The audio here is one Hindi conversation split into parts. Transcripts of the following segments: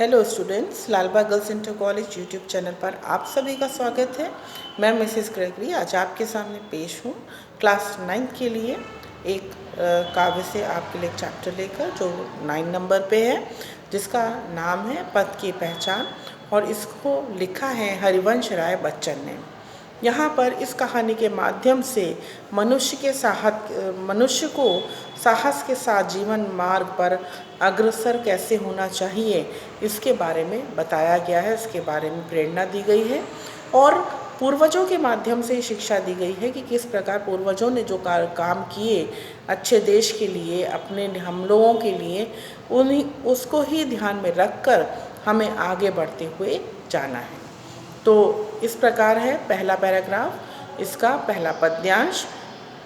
Hello students, Lalbagh girls inter college YouTube channel पर आप सभी का स्वागत है। मैं मिसेस ग्रेगरी आज आपके सामने पेश हूँ क्लास 9 के लिए एक काव्य से आपके लिए एक चैप्टर लेकर जो 9 नंबर पे है, जिसका नाम है पथ की पहचान और इसको लिखा है हरिवंश राय बच्चन ने। यहाँ पर इस कहानी के माध्यम से मनुष्य को साहस के साथ जीवन मार्ग पर अग्रसर कैसे होना चाहिए इसके बारे में बताया गया है, इसके बारे में प्रेरणा दी गई है और पूर्वजों के माध्यम से शिक्षा दी गई है कि किस प्रकार पूर्वजों ने जो काम किए अच्छे देश के लिए, अपने हम लोगों के लिए, उसको ही ध्यान में रखकर हमें आगे बढ़ते हुए जाना है। तो इस प्रकार है पहला पैराग्राफ, इसका पहला पद्यांश।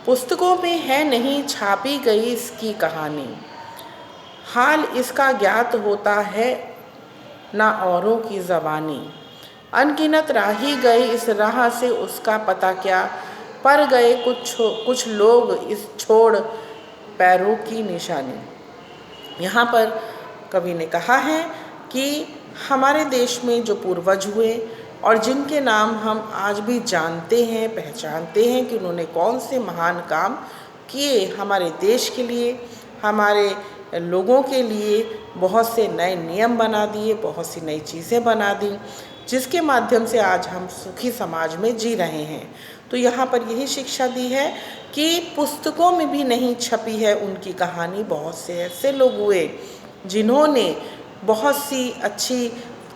पुस्तकों में है नहीं छापी गई इसकी कहानी, हाल इसका ज्ञात होता है ना औरों की ज़बानी। अनगिनत राही गए इस राह से उसका पता क्या, पर गए कुछ लोग इस छोड़ पैरों की निशानी। यहाँ पर कवि ने कहा है कि हमारे देश में जो पूर्वज हुए और जिनके नाम हम आज भी जानते हैं, पहचानते हैं कि उन्होंने कौन से महान काम किए हमारे देश के लिए, हमारे लोगों के लिए, बहुत से नए नियम बना दिए, बहुत सी नई चीज़ें बना दी, जिसके माध्यम से आज हम सुखी समाज में जी रहे हैं। तो यहाँ पर यही शिक्षा दी है कि पुस्तकों में भी नहीं छपी है उनकी कहानी। बहुत से ऐसे लोग हुए जिन्होंने बहुत सी अच्छी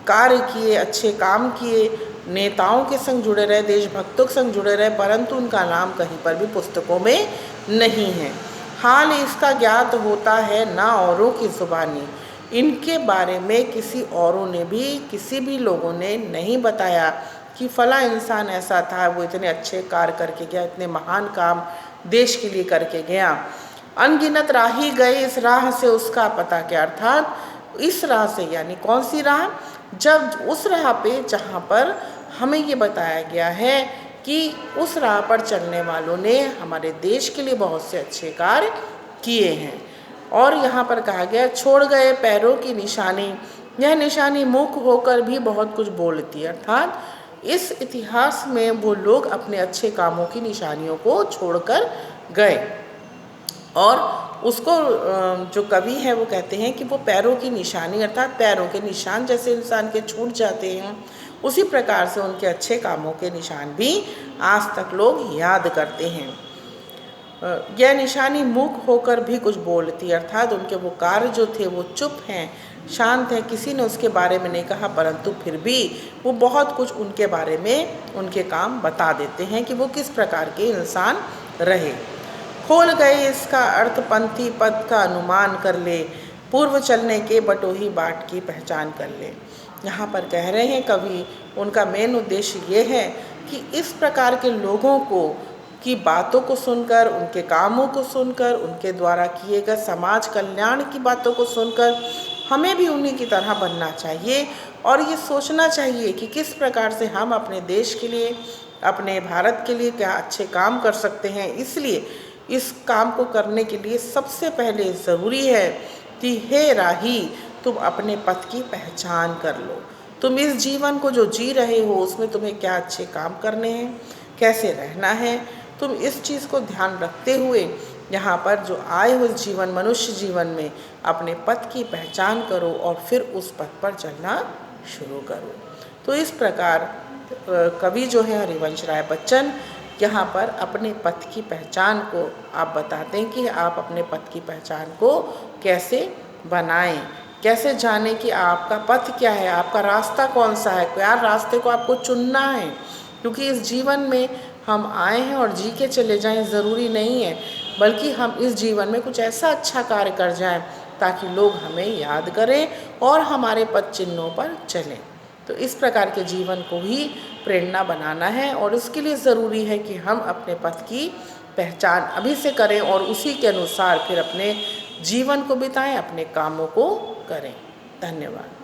कार्य किए, अच्छे काम किए, नेताओं के संग जुड़े रहे, देशभक्तों के संग जुड़े रहे, परंतु उनका नाम कहीं पर भी पुस्तकों में नहीं है। हाल इसका ज्ञात होता है ना औरों की ज़ुबानी। इनके बारे में किसी औरों ने भी, किसी भी लोगों ने नहीं बताया कि फला इंसान ऐसा था, वो इतने अच्छे कार्य करके गया, इतने महान काम देश के लिए करके गया। अनगिनत राही गए इस राह से उसका पता क्या, अर्थात इस राह से यानी कौन सी राह, जब उस राह पे जहाँ पर हमें ये बताया गया है कि उस राह पर चलने वालों ने हमारे देश के लिए बहुत से अच्छे कार्य किए हैं। और यहाँ पर कहा गया छोड़ गए पैरों की निशानी, यह निशानी मुख होकर भी बहुत कुछ बोलती है, अर्थात इस इतिहास में वो लोग अपने अच्छे कामों की निशानियों को छोड़कर गए। और उसको जो कवि है वो कहते हैं कि वो पैरों की निशानी, अर्थात पैरों के निशान जैसे इंसान के छूट जाते हैं, उसी प्रकार से उनके अच्छे कामों के निशान भी आज तक लोग याद करते हैं। यह निशानी मूक होकर भी कुछ बोलती, अर्थात उनके वो कार्य जो थे वो चुप हैं, शांत हैं, किसी ने उसके बारे में नहीं कहा, परंतु फिर भी वो बहुत कुछ उनके बारे में, उनके काम बता देते हैं कि वो किस प्रकार के इंसान रहे। खोल गए इसका अर्थ पंथी पद का अनुमान कर ले, पूर्व चलने के बटोही बाट की पहचान कर ले। यहाँ पर कह रहे हैं कवि, उनका मेन उद्देश्य ये है कि इस प्रकार के लोगों को की बातों को सुनकर, उनके कामों को सुनकर, उनके द्वारा किए गए समाज कल्याण की बातों को सुनकर हमें भी उन्हीं की तरह बनना चाहिए और ये सोचना चाहिए कि किस प्रकार से हम अपने देश के लिए, अपने भारत के लिए क्या अच्छे काम कर सकते हैं। इसलिए इस काम को करने के लिए सबसे पहले ज़रूरी है कि हे राही, तुम अपने पथ की पहचान कर लो। तुम इस जीवन को जो जी रहे हो उसमें तुम्हें क्या अच्छे काम करने हैं, कैसे रहना है, तुम इस चीज़ को ध्यान रखते हुए यहाँ पर जो आए हुए जीवन, मनुष्य जीवन में अपने पथ की पहचान करो और फिर उस पथ पर चलना शुरू करो। तो इस प्रकार कवि जो है हरिवंश राय बच्चन यहाँ पर अपने पथ की पहचान को आप बताते हैं कि आप अपने पथ की पहचान को कैसे बनाएं, कैसे जाने कि आपका पथ क्या है, आपका रास्ता कौन सा है, क्या रास्ते को आपको चुनना है। क्योंकि इस जीवन में हम आए हैं और जी के चले जाएं ज़रूरी नहीं है, बल्कि हम इस जीवन में कुछ ऐसा अच्छा कार्य कर जाएं ताकि लोग हमें याद करें और हमारे पथ चिन्हों पर चलें। तो इस प्रकार के जीवन को ही प्रेरणा बनाना है और उसके लिए ज़रूरी है कि हम अपने पथ की पहचान अभी से करें और उसी के अनुसार फिर अपने जीवन को बिताएं, अपने कामों को करें। धन्यवाद।